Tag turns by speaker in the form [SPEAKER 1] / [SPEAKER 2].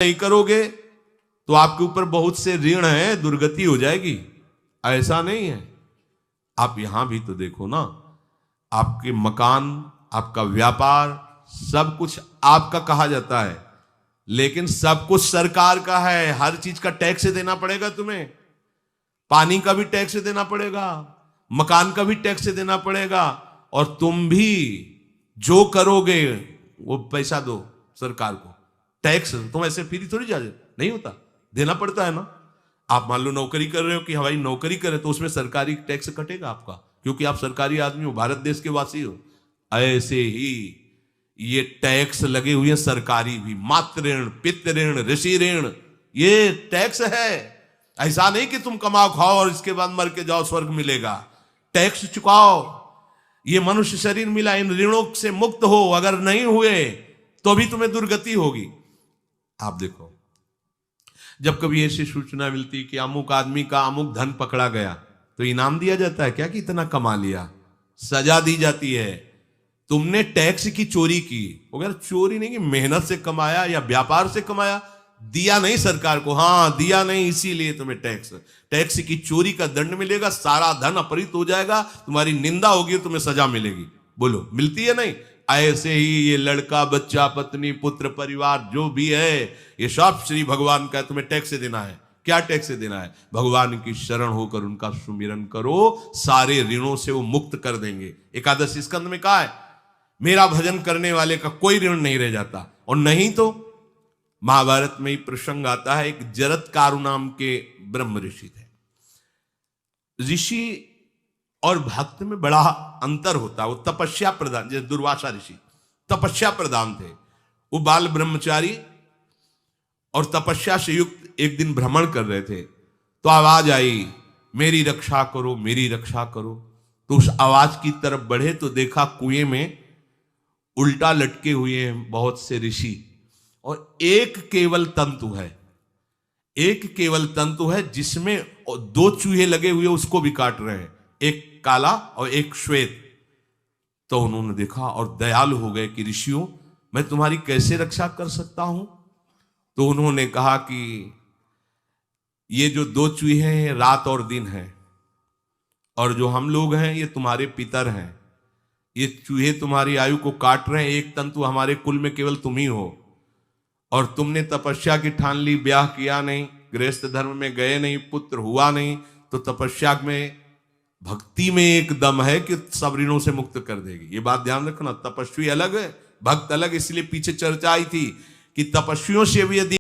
[SPEAKER 1] नहीं करोगे तो आपके ऊपर बहुत से ऋण है, दुर्गति हो जाएगी। ऐसा नहीं है। आप यहां भी तो देखो ना, आपके मकान, आपका व्यापार, सब कुछ आपका कहा जाता है, लेकिन सब कुछ सरकार का है। हर चीज का टैक्स देना पड़ेगा तुम्हें। पानी का भी टैक्स देना पड़ेगा, मकान का भी टैक्स देना पड़ेगा, और तुम भी जो करोगे वो पैसा दो सरकार को। टैक्स तुम ऐसे फ्री थोड़ी जा नहीं होता, देना पड़ता है ना। आप मान लो नौकरी कर रहे हो कि हवाई नौकरी करे तो उसमें सरकारी टैक्स कटेगा आपका, क्योंकि आप सरकारी आदमी हो, भारत देश के वासी हो। ऐसे ही ये टैक्स लगे हुए हैं सरकारी भी, मातृ ऋण, पितृ ऋण, ऋषि ऋण, ये टैक्स है। ऐसा नहीं कि तुम कमाओ खाओ और इसके बाद मर के जाओ स्वर्ग मिलेगा। टैक्स चुकाओ। ये मनुष्य शरीर मिला, इन ऋणों से मुक्त हो। अगर नहीं हुए तो भी तुम्हें दुर्गति होगी। आप देखो, जब कभी ऐसी सूचना मिलती कि अमुक आदमी का अमुक धन पकड़ा गया तो इनाम दिया जाता है क्या कि इतना कमा लिया? सजा दी जाती है। तुमने टैक्स की चोरी की, अगर चोरी नहीं की, मेहनत से कमाया या व्यापार से कमाया, दिया नहीं सरकार को, हाँ दिया नहीं, इसीलिए तुम्हें टैक्स की चोरी का दंड मिलेगा। सारा धन अपहृत हो जाएगा, तुम्हारी निंदा होगी, तुम्हें सजा मिलेगी। बोलो मिलती है नहीं? ऐसे ही ये लड़का, बच्चा, पत्नी, पुत्र, परिवार जो भी है, ये सब श्री भगवान का तुम्हें टैक्स देना है। क्या टैक्स देना है? भगवान की शरण होकर उनका सुमिरन करो, सारे ऋणों से वो मुक्त कर देंगे। एकादश स्कंद में कहा है, मेरा भजन करने वाले का कोई ऋण नहीं रह जाता। और नहीं तो महाभारत में ही प्रसंग आता है, एक जरत्कारु नाम के ब्रह्म ऋषि थे। ऋषि और भक्त में बड़ा अंतर होता है। वो तपस्या प्रधान, जैसे दुर्वासा ऋषि तपस्या प्रधान थे, वो बाल ब्रह्मचारी और तपस्या से युक्त एक दिन भ्रमण कर रहे थे, तो आवाज आई, मेरी रक्षा करो, मेरी रक्षा करो। तो उस आवाज की तरफ बढ़े तो देखा कुएं में उल्टा लटके हुए हैं बहुत से ऋषि, और एक केवल तंतु है, एक केवल तंतु है जिसमें दो चूहे लगे हुए उसको भी काट रहे हैं, एक काला और एक श्वेत। तो उन्होंने देखा और दयालु हो गए कि ऋषियों, मैं तुम्हारी कैसे रक्षा कर सकता हूं? तो उन्होंने कहा कि ये जो दो चूहे हैं रात और दिन हैं, और जो हम लोग हैं ये तुम्हारे पितर हैं। ये चूहे तुम्हारी आयु को काट रहे हैं, एक तंतु हमारे कुल में केवल तुम ही हो, और तुमने तपस्या की ठान ली, ब्याह किया नहीं, गृहस्थ धर्म में गए नहीं, पुत्र हुआ नहीं, तो तपस्या में, भक्ति में एक दम है कि सब ऋणों से मुक्त कर देगी। ये बात ध्यान रखना। तपस्वी अलग है, भक्त अलग। इसलिए पीछे चर्चा आई थी कि तपस्वियों से भी यदि